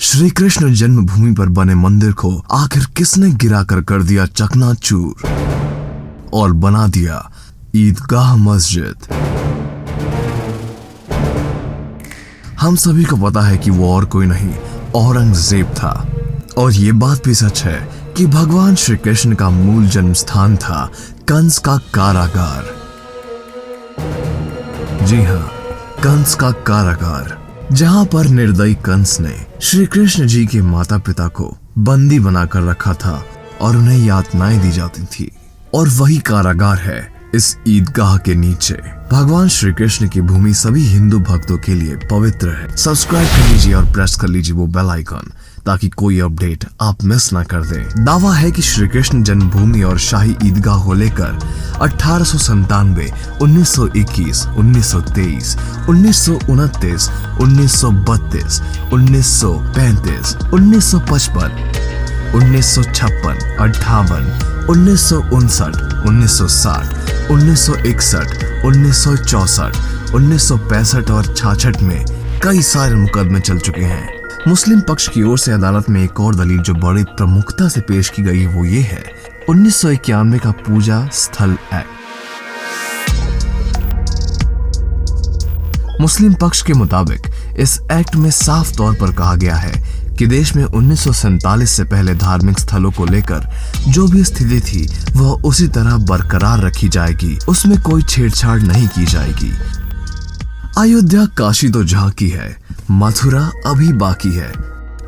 श्री कृष्ण जन्मभूमि पर बने मंदिर को आखिर किसने गिराकर कर दिया चकनाचूर और बना दिया ईदगाह मस्जिद। हम सभी को पता है कि वो और कोई नहीं औरंगजेब था, और ये बात भी सच है कि भगवान श्री कृष्ण का मूल जन्म स्थान था कंस का कारागार। जी हाँ, कंस का कारागार, जहां पर निर्दयी कंस ने श्री कृष्ण जी के माता पिता को बंदी बनाकर रखा था और उन्हें यातनाएं दी जाती थी। और वही कारागार है इस ईदगाह के नीचे। भगवान श्री कृष्ण की भूमि सभी हिंदू भक्तों के लिए पवित्र है। सब्सक्राइब कर लीजिए और प्रेस कर लीजिए वो बेल आइकन, ताकि कोई अपडेट आप मिस ना कर दें। दावा है कि श्री कृष्ण जन्मभूमि और शाही ईदगाह को लेकर 1897, 1921, 1923, 1929, 1932, 1935, 1955, 1956, 58, 1959, 1960, 1961, 1964, 1965 और 66 में कई सारे मुकदमे चल चुके हैं। मुस्लिम पक्ष की ओर से अदालत में एक और दलील जो बड़ी प्रमुखता से पेश की गई वो ये है 1991 का पूजा स्थल एक्ट। मुस्लिम पक्ष के मुताबिक इस एक्ट में साफ तौर पर कहा गया है कि देश में 1947 से पहले धार्मिक स्थलों को लेकर जो भी स्थिति थी वह उसी तरह बरकरार रखी जाएगी, उसमें कोई छेड़छाड़ नहीं की जाएगी। अयोध्या काशी तो झांकी है, मथुरा अभी बाकी है।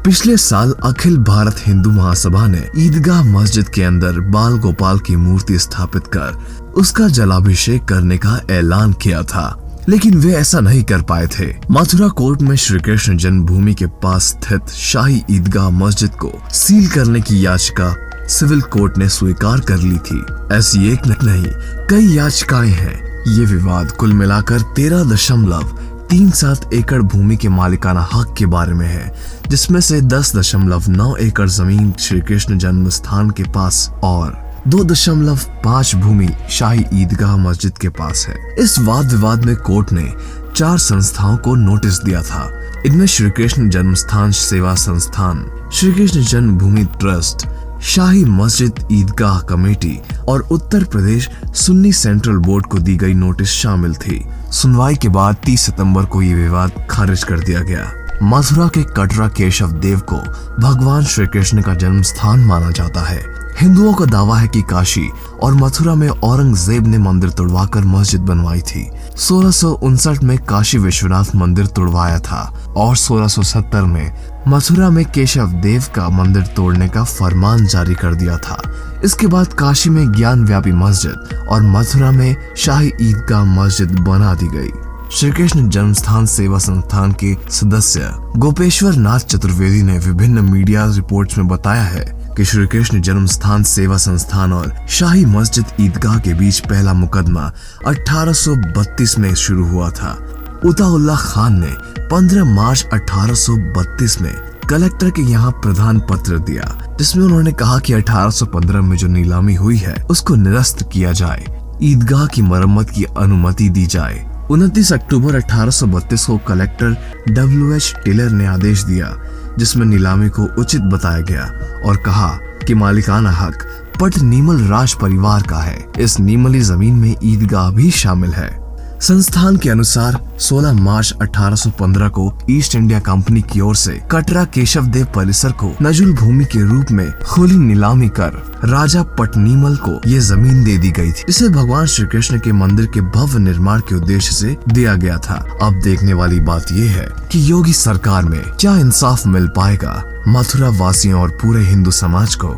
पिछले साल अखिल भारत हिंदू महासभा ने ईदगाह मस्जिद के अंदर बाल गोपाल की मूर्ति स्थापित कर उसका जलाभिषेक करने का ऐलान किया था, लेकिन वे ऐसा नहीं कर पाए थे। मथुरा कोर्ट में श्री कृष्ण जन्मभूमि के पास स्थित शाही ईदगाह मस्जिद को सील करने की याचिका सिविल कोर्ट ने स्वीकार कर ली थी। ऐसी एक नहीं कई याचिकाएं हैं। ये विवाद कुल मिलाकर 13.37 एकड़ भूमि के मालिकाना हक के बारे में है, जिसमें से 10.9 एकड़ जमीन श्री कृष्ण जन्म स्थान के पास और 2.5 भूमि शाही ईदगाह मस्जिद के पास है। इस वाद विवाद में कोर्ट ने 4 संस्थाओं को नोटिस दिया था। इनमें श्री कृष्ण जन्मस्थान सेवा संस्थान, श्री कृष्ण जन्मभूमि ट्रस्ट, शाही मस्जिद ईदगाह कमेटी और उत्तर प्रदेश सुन्नी सेंट्रल बोर्ड को दी गई नोटिस शामिल थी। सुनवाई के बाद 30 सितंबर को ये विवाद खारिज कर दिया गया। मथुरा के कटरा केशव देव को भगवान श्री कृष्ण का जन्म स्थान माना जाता है। हिंदुओं का दावा है कि काशी और मथुरा में औरंगजेब ने मंदिर तोड़वाकर मस्जिद बनवाई थी। 1659 में काशी विश्वनाथ मंदिर तोड़वाया था और 1670 में मथुरा में केशव देव का मंदिर तोड़ने का फरमान जारी कर दिया था। इसके बाद काशी में ज्ञान व्यापी मस्जिद और मथुरा में शाही ईदगाह मस्जिद बना दी गई। श्री कृष्ण जन्मस्थान सेवा संस्थान के सदस्य गोपेश्वर नाथ चतुर्वेदी ने विभिन्न मीडिया रिपोर्ट्स में बताया है कि श्री कृष्ण जन्मस्थान सेवा संस्थान और शाही मस्जिद ईदगाह के बीच पहला मुकदमा 1832 में शुरू हुआ था। उताउल्लाह खान ने 15 मार्च 1832 में कलेक्टर के यहाँ प्रधान पत्र दिया, जिसमें उन्होंने कहा कि 1815 में जो नीलामी हुई है उसको निरस्त किया जाए, ईदगाह की मरम्मत की अनुमति दी जाए। 29 अक्टूबर 1832 को कलेक्टर W.H. टेलर ने आदेश दिया, जिसमें नीलामी को उचित बताया गया और कहा कि मालिकाना हक पट नीमल राज परिवार का है। इस नीमली जमीन में ईदगाह भी शामिल है। संस्थान के अनुसार 16 मार्च 1815 को ईस्ट इंडिया कंपनी की ओर से कटरा केशव देव परिसर को नजुल भूमि के रूप में खुली नीलामी कर राजा पटनीमल को ये जमीन दे दी गई थी। इसे भगवान श्री कृष्ण के मंदिर के भव्य निर्माण के उद्देश्य से दिया गया था। अब देखने वाली बात ये है कि योगी सरकार में क्या इंसाफ मिल पाएगा मथुरा वासियों और पूरे हिंदू समाज को।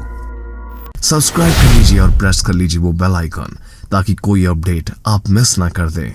सब्सक्राइब कर लीजिए और प्रेस कर लीजिए वो बेल आइकन, ताकि कोई अपडेट आप मिस ना कर दें।